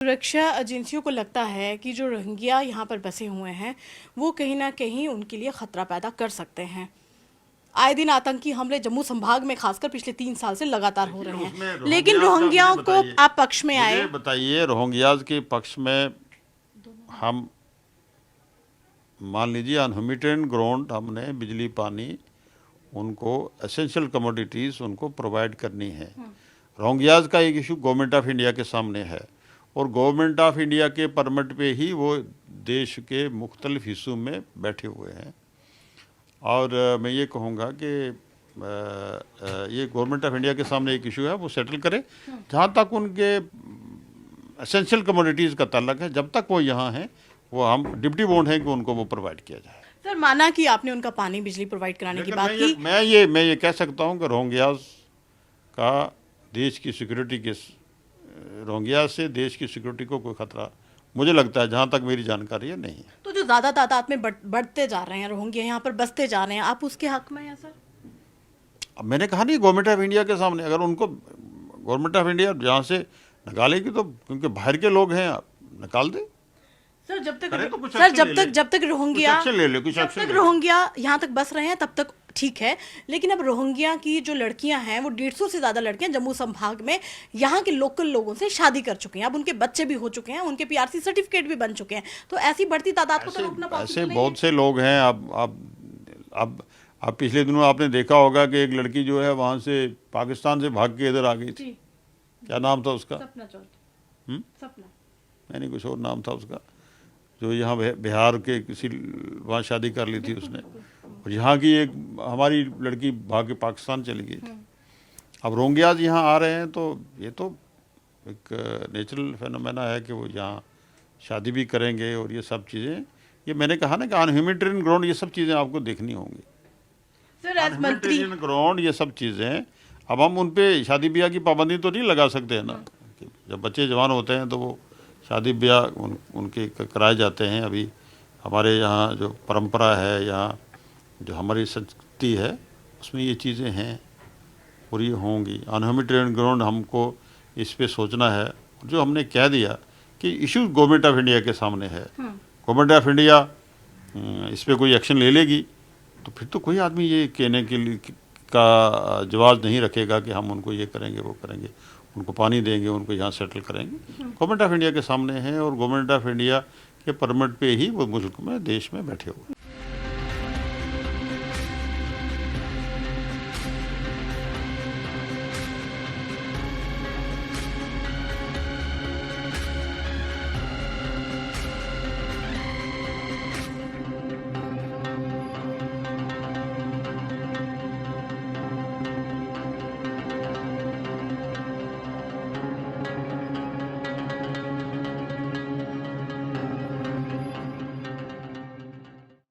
सुरक्षा एजेंसियों को लगता है कि जो रोहिंग्या यहाँ पर बसे हुए हैं वो कहीं ना कहीं उनके लिए खतरा पैदा कर सकते हैं। आए दिन आतंकी हमले जम्मू संभाग में खासकर पिछले 3 साल से लगातार हो रहे हैं, लेकिन रोहिंग्याओं को आप पक्ष में आए। बताइए, रोहिंग्याज के पक्ष में हम मान लीजिए अनह्यूमैनिटेरियन ग्राउंड, हमने बिजली पानी उनको एसेंशियल कमोडिटीज़ उनको प्रोवाइड करनी है। रोहिंग्याज का एक इशू गवर्नमेंट ऑफ इंडिया के सामने है और गवर्नमेंट ऑफ इंडिया के परमिट पे ही वो देश के मुख्तलिफ हिस्सों में बैठे हुए हैं। और मैं ये कहूँगा कि ये गवर्नमेंट ऑफ इंडिया के सामने एक इशू है, वो सेटल करे। जहाँ तक उनके एसेंशियल कमोडिटीज़ का ताल्लुक है, जब तक वो यहाँ हैं वो हम डिप्टी बॉन्ड हैं कि उनको वो प्रोवाइड किया जाए। सर, माना कि आपने उनका पानी बिजली प्रोवाइड कराने की बात की। मैं ये कह सकता हूँ कि रोहिंग्याज का देश की सिक्योरिटी के रोहिंग्या से देश की सिक्योरिटी को कोई खतरा मुझे लगता है, जहाँ तक मेरी जानकारी है, नहीं है। तो जो ज़्यादा तादाद में बढ़ते जा रहे हैं रोहिंग्या, यहाँ पर बसते जा रहे हैं, आप उसके हक में हैं सर? अब मैंने कहा नहीं, गवर्नमेंट ऑफ इंडिया के सामने अगर उनको गवर्नमेंट ऑफ इंडिया जहाँ से निकालेगी तो, क्योंकि बाहर के लोग हैं, आप निकाल दें। सर जब तक रोहिंग्या यहाँ तक बस रहे हैं तब तक ठीक है, लेकिन अब रोहिंग्या की जो लड़कियां हैं वो 150 से ज़्यादा लड़कियां जम्मू संभाग में यहाँ के लोकल लोगों से शादी कर चुकी हैं। अब उनके बच्चे भी हो चुके हैं, उनके पीआरसी सर्टिफिकेट भी बन चुके हैं। तो ऐसी बढ़ती तादाद को तो रोकना पॉसिबल नहीं है। ऐसे बहुत से लोग हैं। अब पिछले दिनों आपने देखा होगा कि एक लड़की जो है वहाँ से पाकिस्तान से भाग के इधर आ गई थी। क्या नाम था उसका? सपना नहीं, कुछ और नाम था उसका, जो यहाँ बिहार के किसी वहाँ शादी कर ली थी उसने, और यहाँ की एक हमारी लड़की भाग के पाकिस्तान चली गई थी। अब रोहिंग्याज यहाँ आ रहे हैं तो ये तो एक नेचुरल फेनोमेना है कि वो यहाँ शादी भी करेंगे और ये सब चीज़ें, ये मैंने कहा ना कि अनह्यूमैनिटेरियन ग्राउंड, ये सब चीज़ें आपको देखनी होंगी। अनह्यूमैनिटेरियन ग्राउंड, ये सब चीज़ें, अब हम उन पर शादी ब्याह की पाबंदी तो नहीं लगा सकते हैं ना। जब बच्चे जवान होते हैं तो वो शादी ब्याह उनके कराए जाते हैं। अभी हमारे यहाँ जो परंपरा है, यहाँ जो हमारी संस्कृति है, उसमें ये चीज़ें हैं और ये होंगी। अनह्यूमैनिटेरियन ग्राउंड हमको इस पे सोचना है। जो हमने कह दिया कि इशू गवर्नमेंट ऑफ इंडिया के सामने है, गवर्नमेंट ऑफ इंडिया इस पर कोई एक्शन ले लेगी तो फिर तो कोई आदमी ये कहने के लिए का जवाब नहीं रखेगा कि हम उनको ये करेंगे वो करेंगे, उनको पानी देंगे, उनको यहाँ सेटल करेंगे। गवर्नमेंट ऑफ इंडिया के सामने है और गवर्नमेंट ऑफ इंडिया के परमिट पे ही वो मुल्क में देश में बैठे हुए।